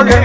Oge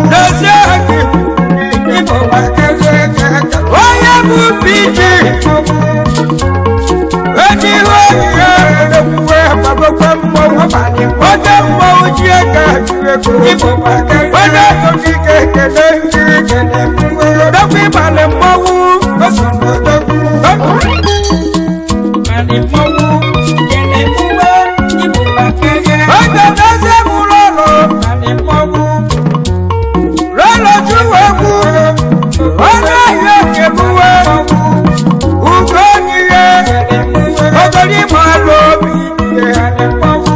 Does ego onye tokike ekele odogwu ịbalị mmọnwụ oge n'eze mụrụ ọrụ rọrọ juwe egwu ọnụ ahịa ekebuwe ugo n'ihe ogori malụ obi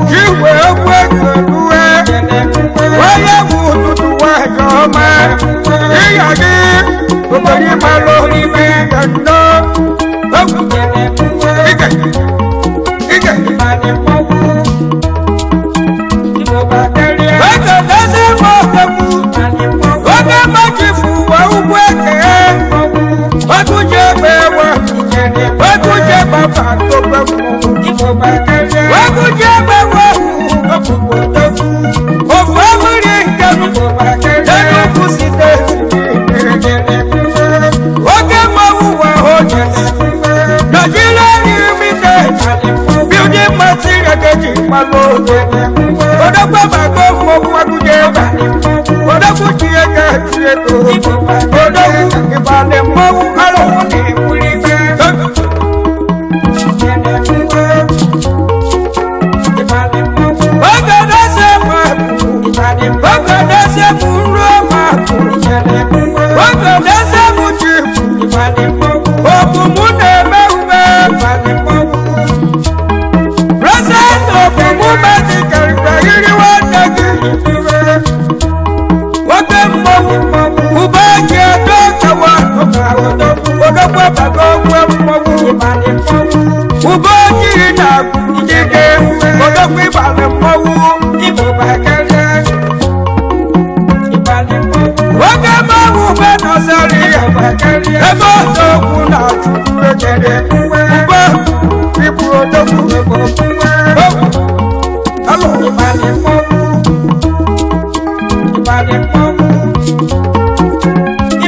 jiwe egwu ekebuwe onye bụ ụtụtụ nwanyị ọma ịya gị ogori malụ ime ya nnọọ ike n'eze ma ọkegbu oge majifu wa ugwu eke oguje ebe ewe oguje baba togbewu oguje ebe ewe ofu amụrị nkenu n'enugwu steeti oge mmanwụ wa oje Nigeria Limited building material keji mmanụ oge odogwu bago mmọnwụ agụje ebe odogwu tinye ka tinye to odogwu ịbalị mmọnwụ arụhụ na-ekwuri ibe oge na-ese bụ nruo ma oge na-ese bụ ji okwu mụ na-eme ume present okwu mụ medikalita iri nwanne gị nwoke mmọnwụ ube ji edo kawa odogwu abago ogwe mmọnwụ ube ojii na dike odogwu ịbalị mmọnwụ nwoke mmọnwụ ube nọzari ebe odogwu na-achụkwu ejere ube ibu odogwu alo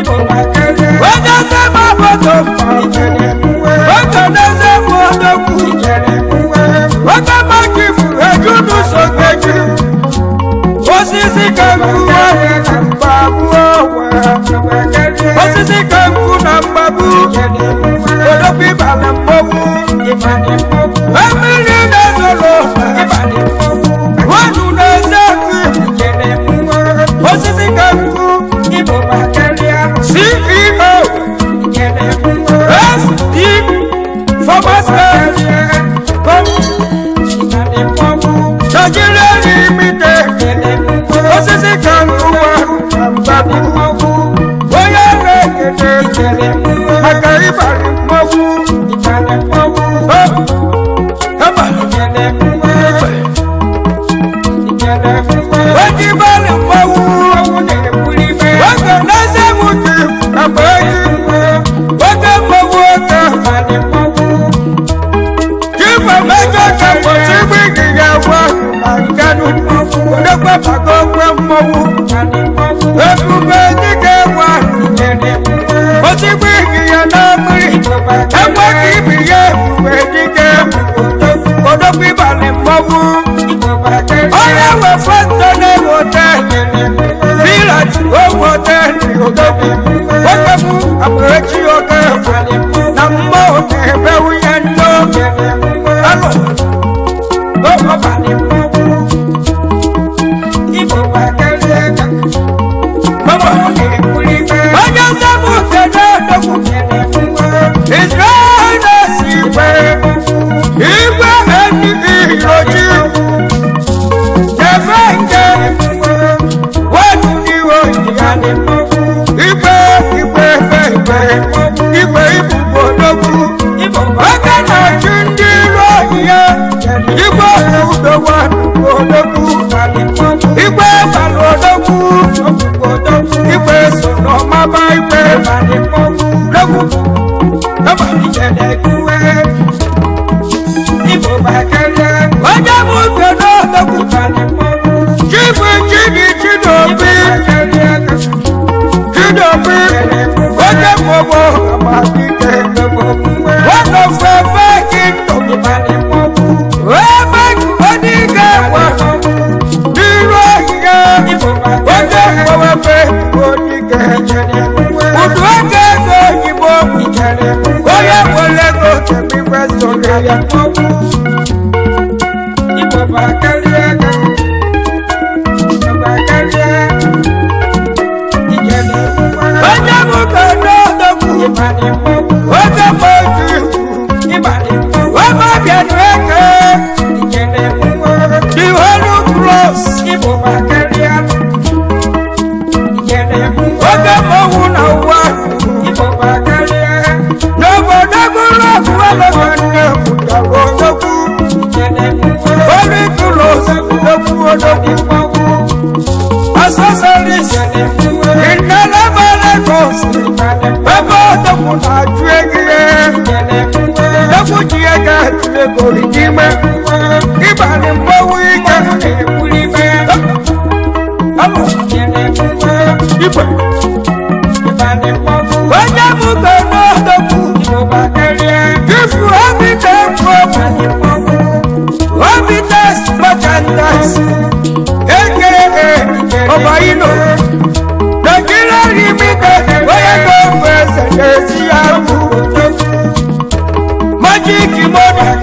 oge sema bodo oge na-ezemu odogwu oge majifu ejudu sogeji osisi kemgbu na mgbagbu osisi kemgbu na mgbagbu odogwu ịbalị mmọnwụ mmiri na-ezoro wanu na-eze osisi kemgbu CEO SD Pharmacy Nigeria Limited osisi kemgbu na mgbagbu onye na-ekele maka ịbalị mmọnwụ oji balị mmọnwụ oge n'eze m ji agba eji oge mmọnwụ oge jifa mejọ ka mgbochi igbe gị ya gwa na nkanu odekwa bago ogwe mmọnwụ ebube dịka gwa osigbe gị ya na mmiri egwe ka ibi ya ebube dịka odekwa ịbalị mmọnwụ onye nwe foto na-ewote village owote odogwu nwoke bụ abụrechi oge na mma oge ebe nwunye ndị oge alụ onye nzebụ kene odogwu Israel na-esi igwe eni oji specialist in Lagos. Baba Doku na Juege. Doku Jiega Juego Hijime. Ibani Mawika. Amo. Ibe. Wanya Muka no Doku. If you have it, happiness, merchandise, aka Obaino, Nigeria Limited, where you go first and see how Magic money,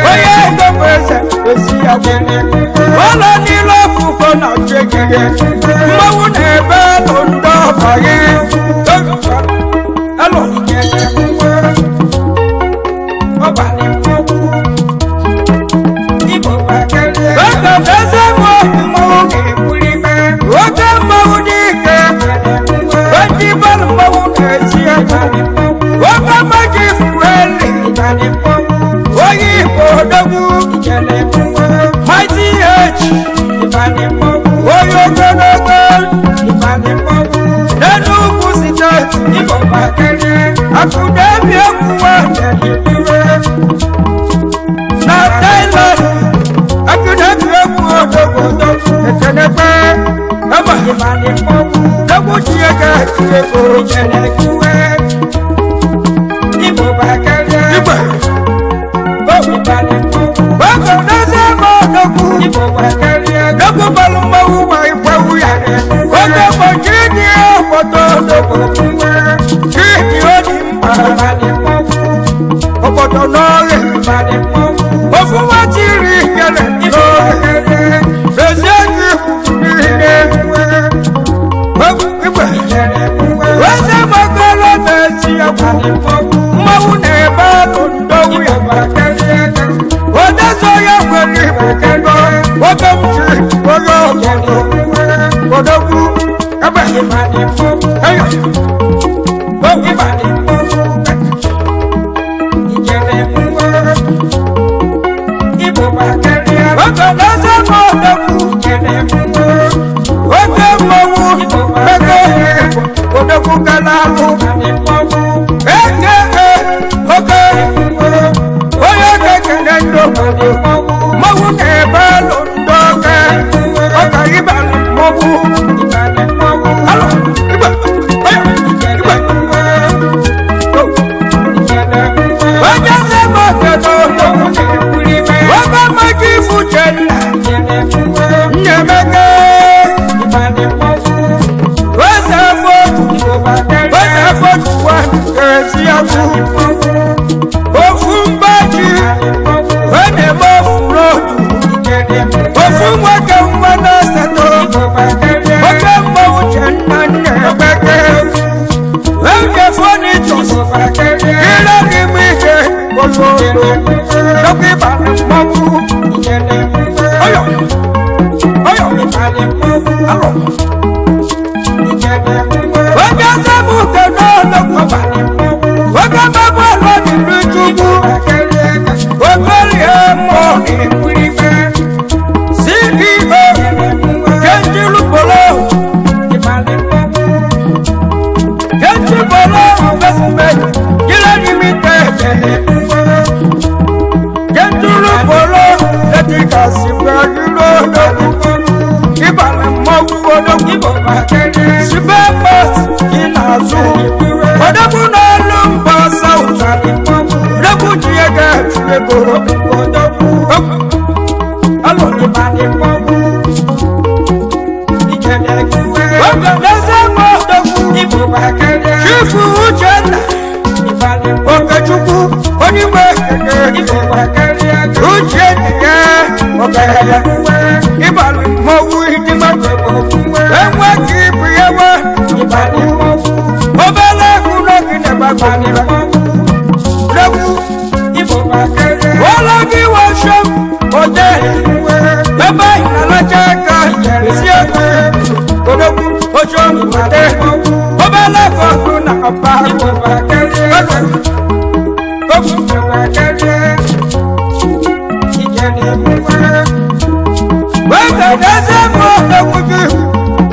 where you go first and see how all I need love for not checking it. Mau never on the fire. Hello,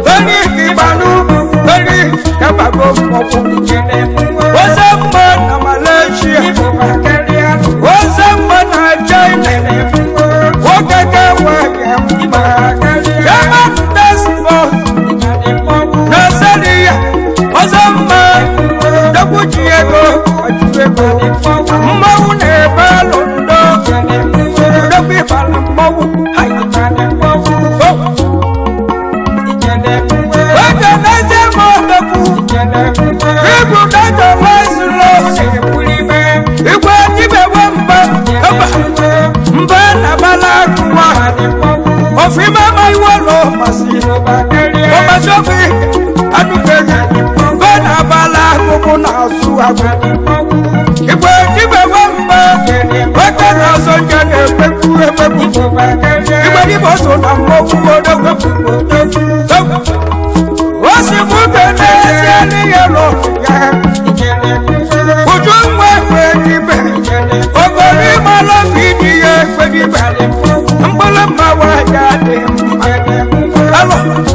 When sobi adubega bana bala kuku na su agba igwe dibe wamba waka na so jane peku igwe dibe so na moku odogo wasi mute na siani yelo ujumwe dibe ogori malo bidiye dibe mbala mawa jade alo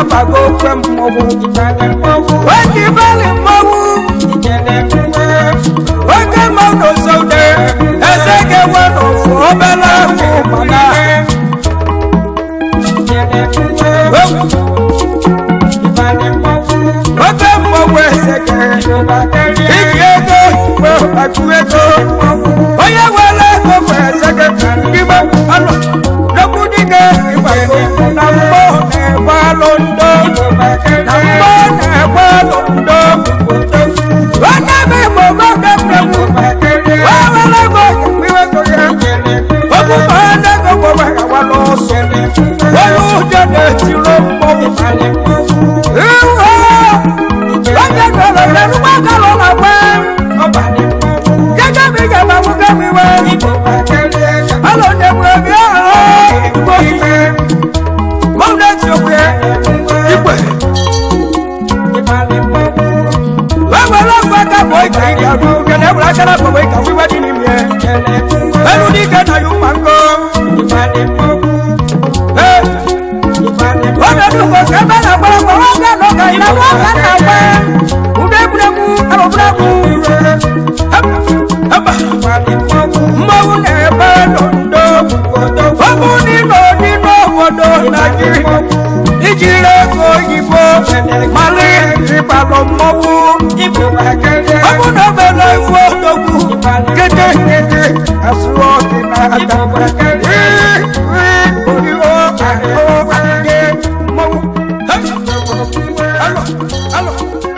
bago kwe mmogu Wadi bali mmogu Wake mmogu sode Ezeke wano fobela kumana Wake mmogu ezeke Ikiego Akuego Oye wale kwe ezeke Kima ano Nakudige Ibago Nambo Nebalondo Nambo Nebalondo Waname Mogo Gabramu Wawale Mogo Miweko Ogu Mane Gogo Waloso Walu Jane Tiro Mogo Iwa Wake Kolo Leru Wakalo Lawe Yaga Miga Mamuga Miwe Alo Nebwe Bia Mona Chokwe Iwe Wawala Faka Boy Kaya Kene Wakala Boy Kaya Wadi Nimye Elu Nika Na Yumango Wana Duko Kebela Waka Waka Loka Ina Waka Nawe Ube Buramu Alo Buramu Haba Mwawu Neba Londo Wamu Nino Nino Wodo Nagi Ijire Koyibo Mali Ibalo Mwawu Wamu Nobele Wodogu Gede Gede Asuo Kinata Hello